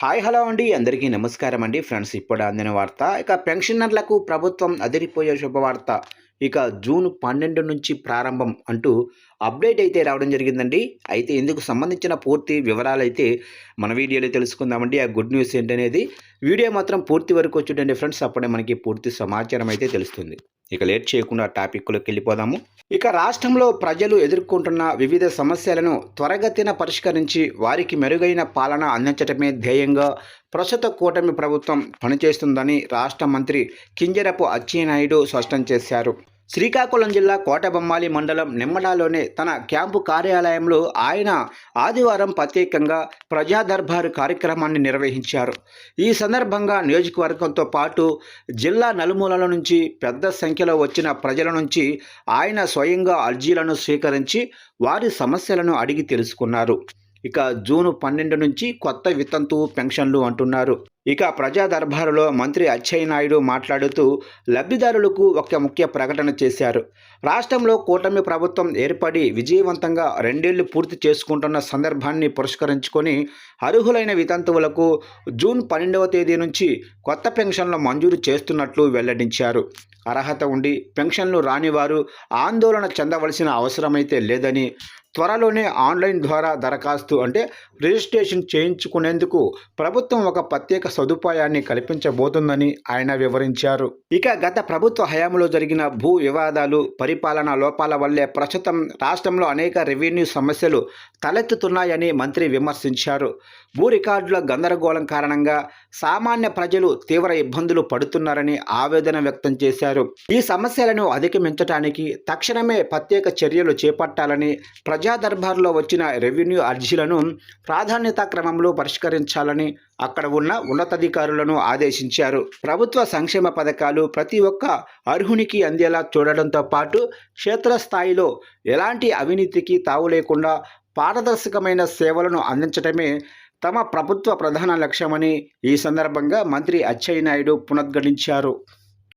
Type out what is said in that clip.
Hi hello అండి అందరికీ నమస్కారం అండి ఫ్రెండ్స్ ఇప్పుడు అందిన వార్త ఇక పెన్షనర్లకు ప్రభుత్వం అదిరిపోయే శుభవార్త ఇక జూన్ 12 నుంచి ప్రారంభం అంటూ అప్డేట్ అయితే రావడం జరిగిందండి. అయితే ఇందుకు సంబంధించిన పూర్తి వివరాలు అయితే మన వీడియోలో తెలుసుకుందామండి. ఆ గుడ్ న్యూస్ ఏంటనేది వీడియో మాత్రం పూర్తి వరకు చూడండి ఫ్రెండ్స్, అప్పుడే మనకి పూర్తి సమాచారం అయితే తెలుస్తుంది. ఇక లేట్ చేయకుండా టాపిక్లోకి వెళ్ళిపోదాము. ఇక రాష్ట్రంలో ప్రజలు ఎదుర్కొంటున్న వివిధ సమస్యలను త్వరగతిన పరిష్కరించి వారికి మెరుగైన పాలన అందించడమే ధ్యేయంగా ప్రస్తుత కూటమి ప్రభుత్వం పనిచేస్తుందని రాష్ట్ర మంత్రి కింజరపు అచ్చెన్నాయుడు స్పష్టం చేశారు. శ్రీకాకుళం జిల్లా కోటబొమ్మాలి మండలం నిమ్మడాలోని తన క్యాంపు కార్యాలయంలో ఆయన ఆదివారం ప్రత్యేకంగా ప్రజా దర్బారు కార్యక్రమాన్ని నిర్వహించారు. ఈ సందర్భంగా నియోజకవర్గంతో పాటు జిల్లా నలుమూలల నుంచి పెద్ద సంఖ్యలో వచ్చిన ప్రజల నుంచి ఆయన స్వయంగా అర్జీలను స్వీకరించి వారి సమస్యలను అడిగి తెలుసుకున్నారు. ఇక జూన్ 12 నుంచి కొత్త వితంతు పెన్షన్లు అంటున్నారు. ఇక ప్రజా దర్బారులో మంత్రి అచ్చెన్నాయుడు మాట్లాడుతూ లబ్ధిదారులకు ఒక ముఖ్య ప్రకటన చేశారు. రాష్ట్రంలో కూటమి ప్రభుత్వం ఏర్పడి విజయవంతంగా 2 ఏళ్లు పూర్తి చేసుకుంటున్న సందర్భాన్ని పురస్కరించుకొని అర్హులైన వితంతువులకు జూన్ 12వ తేదీ నుంచి కొత్త పెన్షన్లు మంజూరు చేస్తున్నట్లు వెల్లడించారు. అర్హత ఉండి పెన్షన్లు రాని వారు ఆందోళన చెందవలసిన అవసరమైతే లేదని, త్వరలోనే ఆన్లైన్ ద్వారా దరఖాస్తు రిజిస్ట్రేషన్ చేయించుకునేందుకు ప్రభుత్వం ఒక ప్రత్యేక సదుపాయాన్ని కల్పించబోతుందని ఆయన వివరించారు. ఇక గత ప్రభుత్వ హయాంలో జరిగిన భూ వివాదాలు, పరిపాలనా లోపాల వల్లే ప్రస్తుతం రాష్ట్రంలో అనేక రెవెన్యూ సమస్యలు తలెత్తుతున్నాయని మంత్రి విమర్శించారు. భూ రికార్డుల గందరగోళం కారణంగా సామాన్య ప్రజలు తీవ్ర ఇబ్బందులు పడుతున్నారని ఆవేదన వ్యక్తం చేశారు. ఈ సమస్యలను అధిగమించడానికి తక్షణమే ప్రత్యేక చర్యలు చేపట్టాలని, ప్రజా దర్బార్లో వచ్చిన రెవెన్యూ అర్జీలను ప్రాధాన్యతా క్రమంలో పరిష్కరించాలని అక్కడ ఉన్న ఉన్నతాధికారులను ఆదేశించారు. ప్రభుత్వ సంక్షేమ పథకాలు ప్రతి ఒక్క అర్హునికి అందేలా చూడడంతో పాటు క్షేత్రస్థాయిలో ఎలాంటి అవినీతికి తావు లేకుండా పారదర్శకమైన సేవలను అందించడమే తమ ప్రభుత్వ ప్రధాన లక్ష్యమని ఈ సందర్భంగా మంత్రి అచ్చెన్నాయుడు పునరుద్ఘాటించారు.